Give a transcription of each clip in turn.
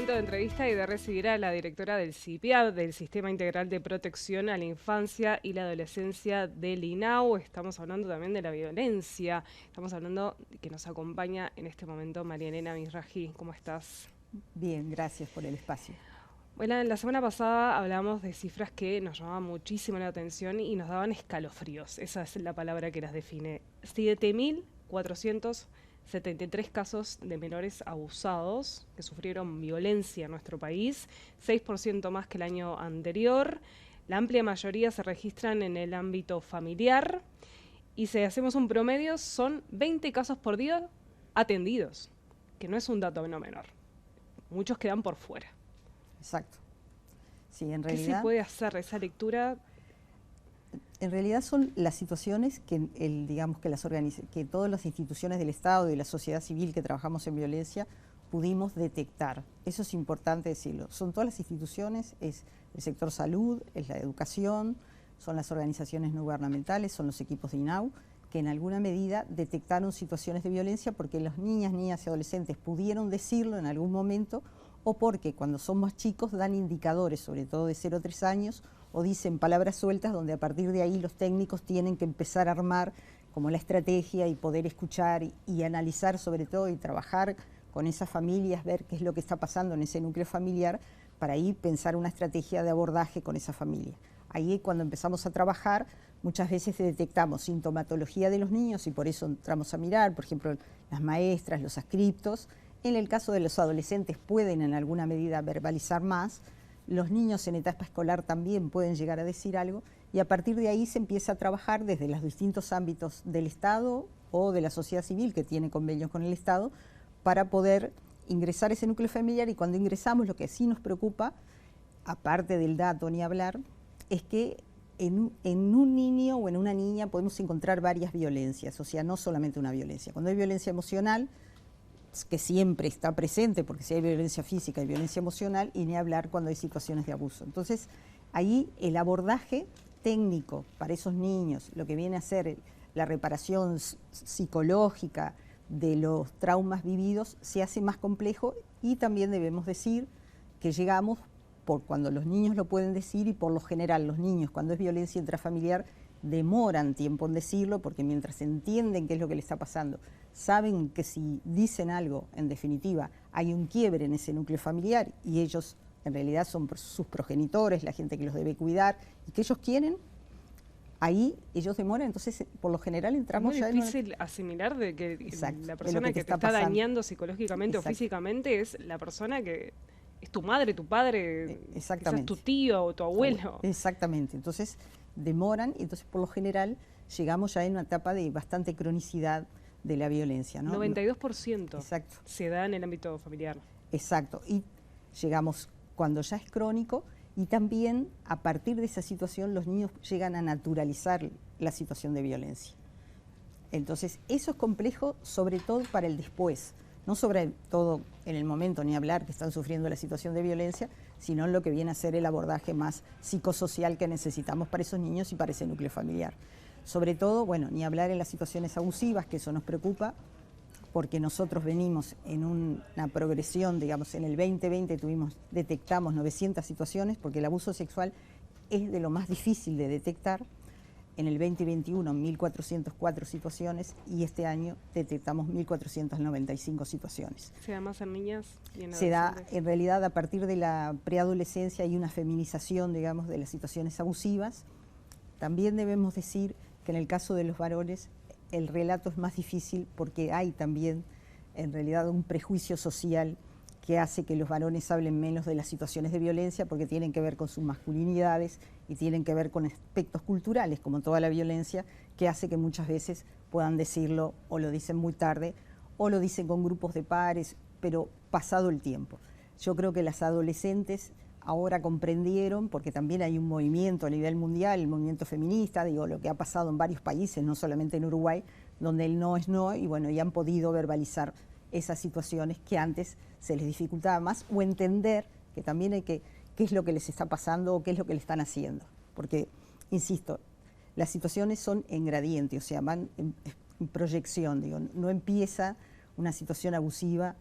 momento de entrevista y de recibir a la directora del CIPIAD, del Sistema Integral de Protección a la Infancia y la Adolescencia del INAU. Estamos hablando también de la violencia. Estamos hablando que nos acompaña en este momento María Elena Misraji. ¿Cómo estás? Bien, gracias por el espacio. Bueno, la semana pasada hablamos de cifras que nos llamaban muchísimo la atención y nos daban escalofríos. Esa es la palabra que las define. 7.473 casos de menores abusados que sufrieron violencia en nuestro país, 6% más que el año anterior. La amplia mayoría se registran en el ámbito familiar y si hacemos un promedio son 20 casos por día atendidos, que no es un dato no menor. Muchos quedan por fuera. Exacto. Sí, en ¿Qué se realidad, puede hacer de esa lectura? en realidad son las situaciones que, digamos que que todas las instituciones del Estado y de la sociedad civil que trabajamos en violencia pudimos detectar. Eso es importante decirlo. Son todas las instituciones, es el sector salud, es la educación, son las organizaciones no gubernamentales, son los equipos de INAU, que en alguna medida detectaron situaciones de violencia porque las niñas y adolescentes pudieron decirlo en algún momento, o porque cuando son más chicos dan indicadores, sobre todo de 0 a 3 años, o dicen palabras sueltas donde a partir de ahí los técnicos tienen que empezar a armar como la estrategia y poder escuchar y analizar sobre todo y trabajar con esas familias, ver qué es lo que está pasando en ese núcleo familiar para ahí pensar una estrategia de abordaje con esa familia. Ahí cuando empezamos a trabajar muchas veces detectamos sintomatología de los niños y por eso entramos a mirar, por ejemplo, las maestras, los adscriptos. En el caso de los adolescentes pueden en alguna medida verbalizar más, los niños en etapa escolar también pueden llegar a decir algo y a partir de ahí se empieza a trabajar desde los distintos ámbitos del Estado o de la sociedad civil que tiene convenios con el Estado para poder ingresar a ese núcleo familiar y cuando ingresamos lo que sí nos preocupa, aparte del dato ni hablar, es que en un niño o en una niña podemos encontrar varias violencias, o sea, no solamente una violencia. Cuando hay violencia emocional, que siempre está presente, porque si hay violencia física y violencia emocional, y ni hablar cuando hay situaciones de abuso. Entonces, ahí el abordaje técnico para esos niños, lo que viene a ser la reparación psicológica de los traumas vividos, se hace más complejo y también debemos decir que llegamos por cuando los niños lo pueden decir y por lo general los niños cuando es violencia intrafamiliar demoran tiempo en decirlo porque mientras entienden qué es lo que les está pasando, saben que si dicen algo, en definitiva, hay un quiebre en ese núcleo familiar y ellos en realidad son sus progenitores, la gente que los debe cuidar y que ellos quieren, ahí ellos demoran, entonces por lo general entramos Es muy ya difícil asimilar de que exacto, la de lo persona que te está pasando. dañando psicológicamente Exacto. o físicamente es la persona que es tu madre, tu padre, quizás tu Exactamente. tío o tu abuelo. Exactamente, entonces demoran y entonces por lo general llegamos ya en una etapa de bastante cronicidad de la violencia, ¿no? 92% Exacto. se da en el ámbito familiar. Exacto, y llegamos cuando ya es crónico y también a partir de esa situación los niños llegan a naturalizar la situación de violencia. Entonces eso es complejo sobre todo para el después, no sobre todo en el momento ni hablar que están sufriendo la situación de violencia, sino en lo que viene a ser el abordaje más psicosocial que necesitamos para esos niños y para ese núcleo familiar. Sobre todo, bueno, ni hablar en las situaciones abusivas, que eso nos preocupa, porque nosotros venimos en una progresión, digamos, en el 2020 detectamos 900 situaciones, porque el abuso sexual es de lo más difícil de detectar. En el 2021, 1.404 situaciones y este año detectamos 1.495 situaciones. ¿Se da más en niñas y en Se da, adolescentes? en realidad, a partir de la preadolescencia hay una feminización, digamos, de las situaciones abusivas. También debemos decir que en el caso de los varones el relato es más difícil porque hay también, en realidad, un prejuicio social que hace que los varones hablen menos de las situaciones de violencia porque tienen que ver con sus masculinidades y tienen que ver con aspectos culturales, como toda la violencia, que hace que muchas veces puedan decirlo o lo dicen muy tarde o lo dicen con grupos de pares, pero pasado el tiempo. Yo creo que las adolescentes ahora comprendieron, porque también hay un movimiento a nivel mundial, el movimiento feminista, digo, lo que ha pasado en varios países, no solamente en Uruguay, donde el no es no, y bueno, y han podido verbalizar esas situaciones que antes se les dificultaba más, o entender que también hay qué es lo que les está pasando o qué es lo que le están haciendo. Porque, insisto, las situaciones son en gradiente, o sea, van en proyección, digo, no empieza una situación abusiva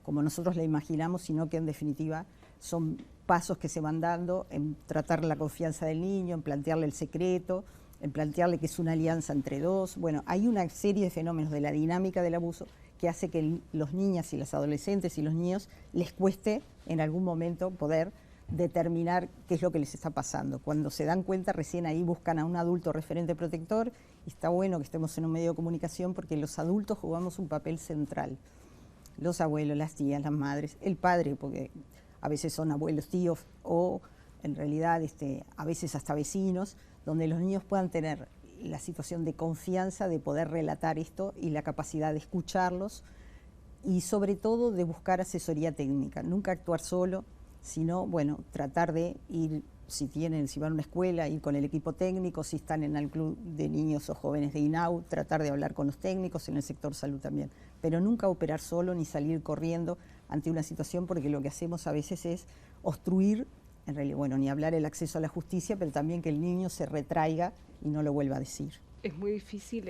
como nosotros la imaginamos, sino que en definitiva son pasos que se van dando en tratar la confianza del niño, en plantearle el secreto, en plantearle que es una alianza entre dos. Bueno, hay una serie de fenómenos de la dinámica del abuso que hace que los niñas y las adolescentes y los niños les cueste en algún momento poder determinar qué es lo que les está pasando. Cuando se dan cuenta, recién ahí buscan a un adulto referente protector, y está bueno que estemos en un medio de comunicación porque los adultos jugamos un papel central. Los abuelos, las tías, las madres, el padre, porque a veces son abuelos, tíos, o en realidad a veces hasta vecinos, donde los niños puedan tener la situación de confianza de poder relatar esto y la capacidad de escucharlos y sobre todo de buscar asesoría técnica, nunca actuar solo, sino bueno, tratar de ir, si van a una escuela, ir con el equipo técnico, si están en el club de niños o jóvenes de INAU, tratar de hablar con los técnicos, en el sector salud también, pero nunca operar solo ni salir corriendo ante una situación, porque lo que hacemos a veces es obstruir, en realidad, bueno, ni hablar el acceso a la justicia, pero también que el niño se retraiga y no lo vuelva a decir. Es muy difícil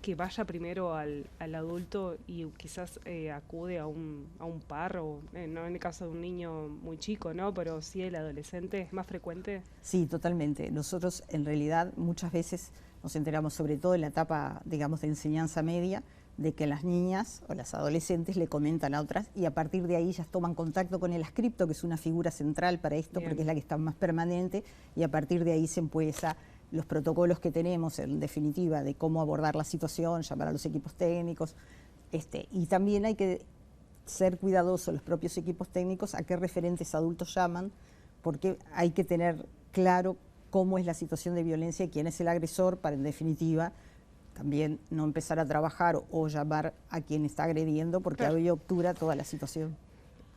que vaya primero al adulto y quizás acude a un par, o no en el caso de un niño muy chico, ¿no? Pero sí el adolescente, ¿es más frecuente? Sí, totalmente. Nosotros en realidad muchas veces nos enteramos, sobre todo en la etapa, digamos, de enseñanza media, de que las niñas o las adolescentes le comentan a otras y a partir de ahí ellas toman contacto con el ascripto, que es una figura central para esto. Bien. Porque es la que está más permanente, y a partir de ahí se empieza los protocolos que tenemos, en definitiva, de cómo abordar la situación, llamar a los equipos técnicos, y también hay que ser cuidadosos los propios equipos técnicos a qué referentes adultos llaman, porque hay que tener claro cómo es la situación de violencia y quién es el agresor para, en definitiva, también no empezar a trabajar o llamar a quien está agrediendo, porque claro, ahí obtura toda la situación.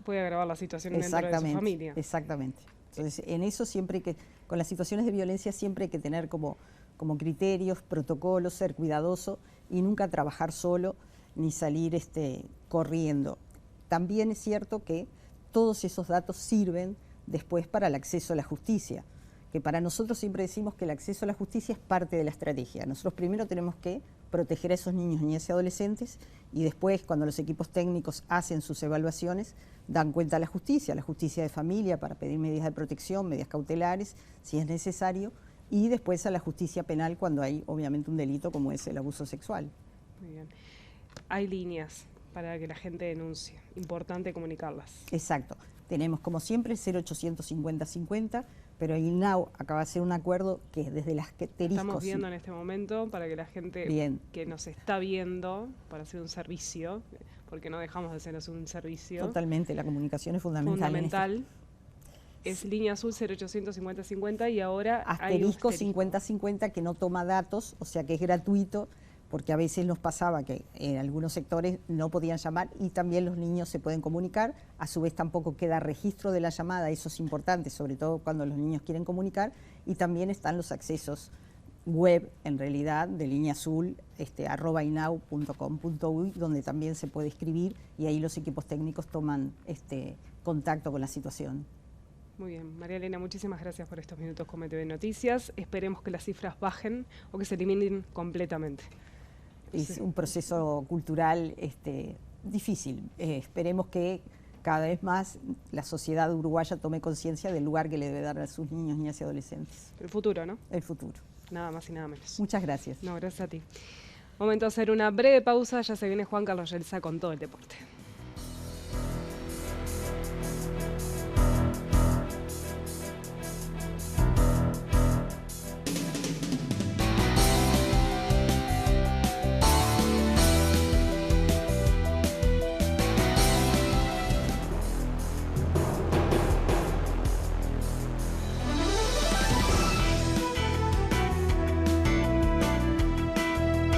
Puede agravar la situación dentro de su familia. Exactamente. Entonces, en eso siempre hay que, con las situaciones de violencia siempre hay que tener como criterios, protocolos, ser cuidadoso y nunca trabajar solo ni salir corriendo. También es cierto que todos esos datos sirven después para el acceso a la justicia, que para nosotros siempre decimos que el acceso a la justicia es parte de la estrategia. Nosotros primero tenemos que proteger a esos niños, niñas y adolescentes, y después, cuando los equipos técnicos hacen sus evaluaciones, dan cuenta a la justicia de familia, para pedir medidas de protección, medidas cautelares, si es necesario, y después a la justicia penal cuando hay, obviamente, un delito como es el abuso sexual. Muy bien. Hay líneas para que la gente denuncie. Importante comunicarlas. Exacto. Tenemos, como siempre, 0800 50 50, pero INAU acaba de hacer un acuerdo que desde las características... Estamos viendo en este momento para que la gente que nos está viendo, para hacer un servicio, porque no dejamos de hacer un servicio. Totalmente, la comunicación es fundamental. Fundamental. Es línea azul 0800 50 50 y ahora asterisco 50 50 que no toma datos, o sea que es gratuito, porque a veces nos pasaba que en algunos sectores no podían llamar y también los niños se pueden comunicar, a su vez tampoco queda registro de la llamada, eso es importante, sobre todo cuando los niños quieren comunicar, y también están los accesos web, en realidad, de línea azul, @inau.com.uy, donde también se puede escribir y ahí los equipos técnicos toman contacto con la situación. Muy bien, María Elena, muchísimas gracias por estos minutos con MTV Noticias. Esperemos que las cifras bajen o que se eliminen completamente. Es un proceso cultural difícil. Esperemos que cada vez más la sociedad uruguaya tome conciencia del lugar que le debe dar a sus niños, niñas y adolescentes. El futuro, ¿no? El futuro. Nada más y nada menos. Muchas gracias. No, gracias a ti. Momento de hacer una breve pausa. Ya se viene Juan Carlos Yelsa con todo el deporte.